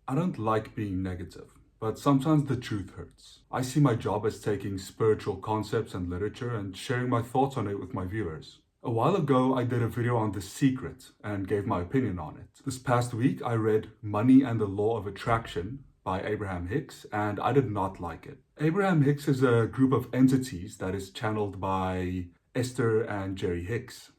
I don't like being negative, but sometimes the truth hurts. I see my job as taking spiritual concepts and literature and sharing my thoughts on it with my viewers. A while ago, I did a video on The Secret and gave my opinion on it. This past week, I read Money and the Law of Attraction by Abraham Hicks, and I did not like it. Abraham Hicks is a group of entities that is channeled by Esther and Jerry Hicks.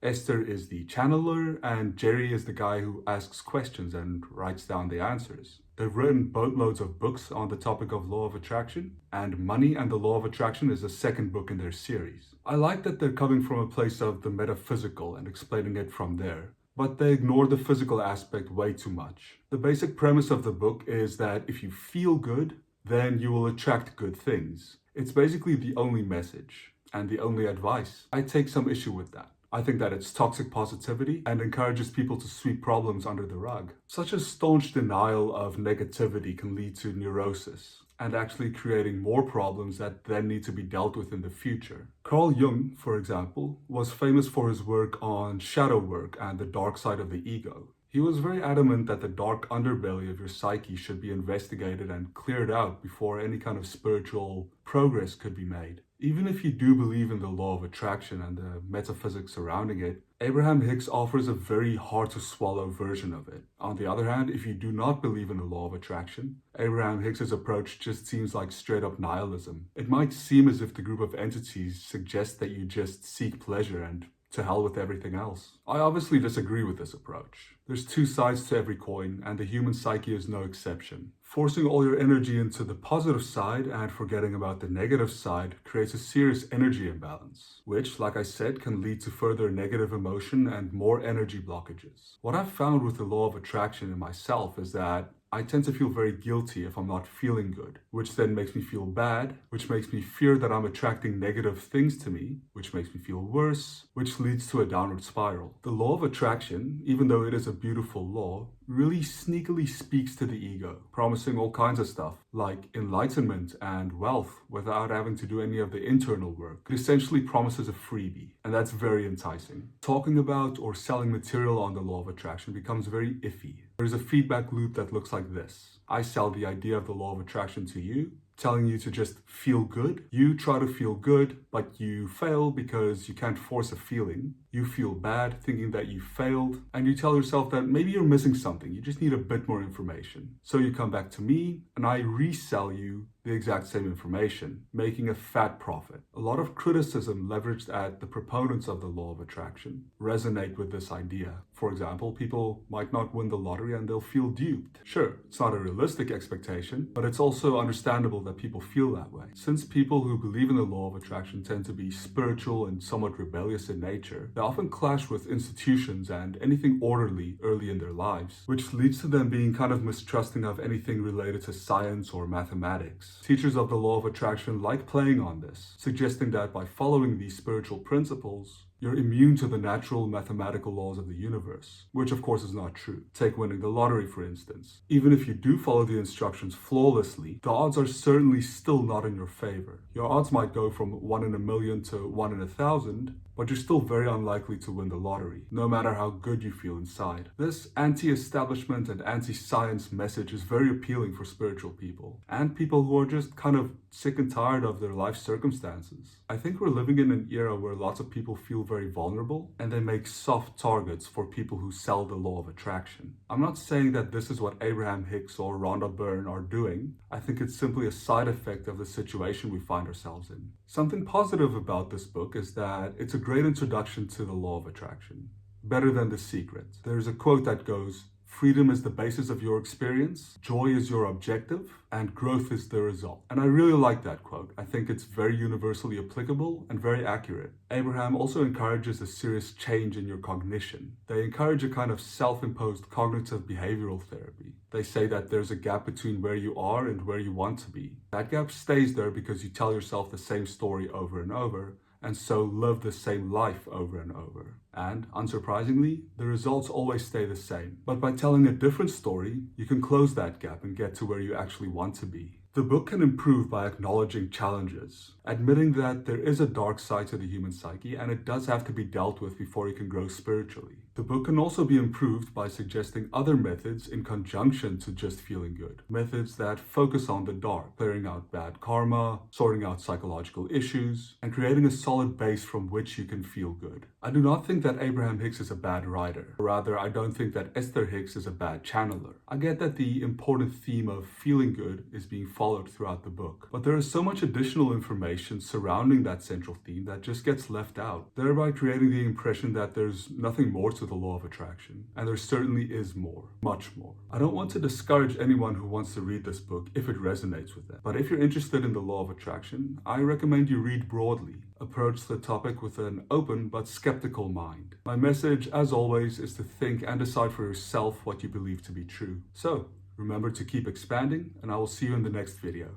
Esther is the channeler, and Jerry is the guy who asks questions and writes down the answers. They've written boatloads of books on the topic of law of attraction, and Money and the Law of Attraction is the second book in their series. I like that they're coming from a place of the metaphysical and explaining it from there, but they ignore the physical aspect way too much. The basic premise of the book is that if you feel good, then you will attract good things. It's basically the only message and the only advice. I take some issue with that. I think that it's toxic positivity and encourages people to sweep problems under the rug. Such a staunch denial of negativity can lead to neurosis and actually creating more problems that then need to be dealt with in the future. Carl Jung, for example, was famous for his work on shadow work and the dark side of the ego. He was very adamant that the dark underbelly of your psyche should be investigated and cleared out before any kind of spiritual progress could be made. Even if you do believe in the law of attraction and the metaphysics surrounding it, Abraham Hicks offers a very hard to swallow version of it. On the other hand, if you do not believe in the law of attraction, Abraham Hicks's approach just seems like straight up nihilism. It might seem as if the group of entities suggests that you just seek pleasure and to hell with everything else. I obviously disagree with this approach. There's two sides to every coin, and the human psyche is no exception. Forcing all your energy into the positive side and forgetting about the negative side creates a serious energy imbalance, which, like I said, can lead to further negative emotion and more energy blockages. What I've found with the law of attraction in myself is that I tend to feel very guilty if I'm not feeling good, which then makes me feel bad, which makes me fear that I'm attracting negative things to me, which makes me feel worse, which leads to a downward spiral. The law of attraction, even though it is a beautiful law, really sneakily speaks to the ego, promising all kinds of stuff like enlightenment and wealth without having to do any of the internal work. It essentially promises a freebie, and that's very enticing. Talking about or selling material on the law of attraction becomes very iffy. There's a feedback loop that looks like this. I sell the idea of the law of attraction to you, telling you to just feel good. You try to feel good, but you fail because you can't force a feeling. You feel bad thinking that you failed, and you tell yourself that maybe you're missing something. You just need a bit more information. So you come back to me, and I resell you the exact same information, making a fat profit. A lot of criticism leveraged at the proponents of the law of attraction resonate with this idea. For example, people might not win the lottery and they'll feel duped. Sure, it's not a realistic expectation, but it's also understandable that people feel that way. Since people who believe in the law of attraction tend to be spiritual and somewhat rebellious in nature, they often clash with institutions and anything orderly early in their lives, which leads to them being kind of mistrusting of anything related to science or mathematics. Teachers of the law of attraction like playing on this, suggesting that by following these spiritual principles, you're immune to the natural mathematical laws of the universe, which of course is not true. Take winning the lottery, for instance. Even if you do follow the instructions flawlessly, the odds are certainly still not in your favor. Your odds might go from 1 in a million to 1 in 1,000, but you're still very unlikely to win the lottery, no matter how good you feel inside. This anti-establishment and anti-science message is very appealing for spiritual people, and people who are just kind of sick and tired of their life circumstances. I think we're living in an era where lots of people feel very vulnerable, and they make soft targets for people who sell the law of attraction. I'm not saying that this is what Abraham Hicks or Rhonda Byrne are doing. I think it's simply a side effect of the situation we find ourselves in. Something positive about this book is that it's a great introduction to the law of attraction. Better than The Secret. There's a quote that goes, "Freedom is the basis of your experience, joy is your objective, and growth is the result." And I really like that quote. I think it's very universally applicable and very accurate. Abraham also encourages a serious change in your cognition. They encourage a kind of self-imposed cognitive behavioral therapy. They say that there's a gap between where you are and where you want to be. That gap stays there because you tell yourself the same story over and over, and so live the same life over and over. And, unsurprisingly, the results always stay the same. But by telling a different story, you can close that gap and get to where you actually want to be. The book can improve by acknowledging challenges, admitting that there is a dark side to the human psyche and it does have to be dealt with before you can grow spiritually. The book can also be improved by suggesting other methods in conjunction to just feeling good. Methods that focus on the dark, clearing out bad karma, sorting out psychological issues, and creating a solid base from which you can feel good. I do not think that Abraham Hicks is a bad writer. Rather, I don't think that Esther Hicks is a bad channeler. I get that the important theme of feeling good is being followed throughout the book, but there is so much additional information surrounding that central theme that just gets left out, thereby creating the impression that there's nothing more to the law of attraction. And there certainly is more, much more. I don't want to discourage anyone who wants to read this book if it resonates with them, but if you're interested in the law of attraction, I recommend you read broadly. Approach the topic with an open but skeptical mind. My message, as always, is to think and decide for yourself what you believe to be true. So, remember to keep expanding, and I will see you in the next video.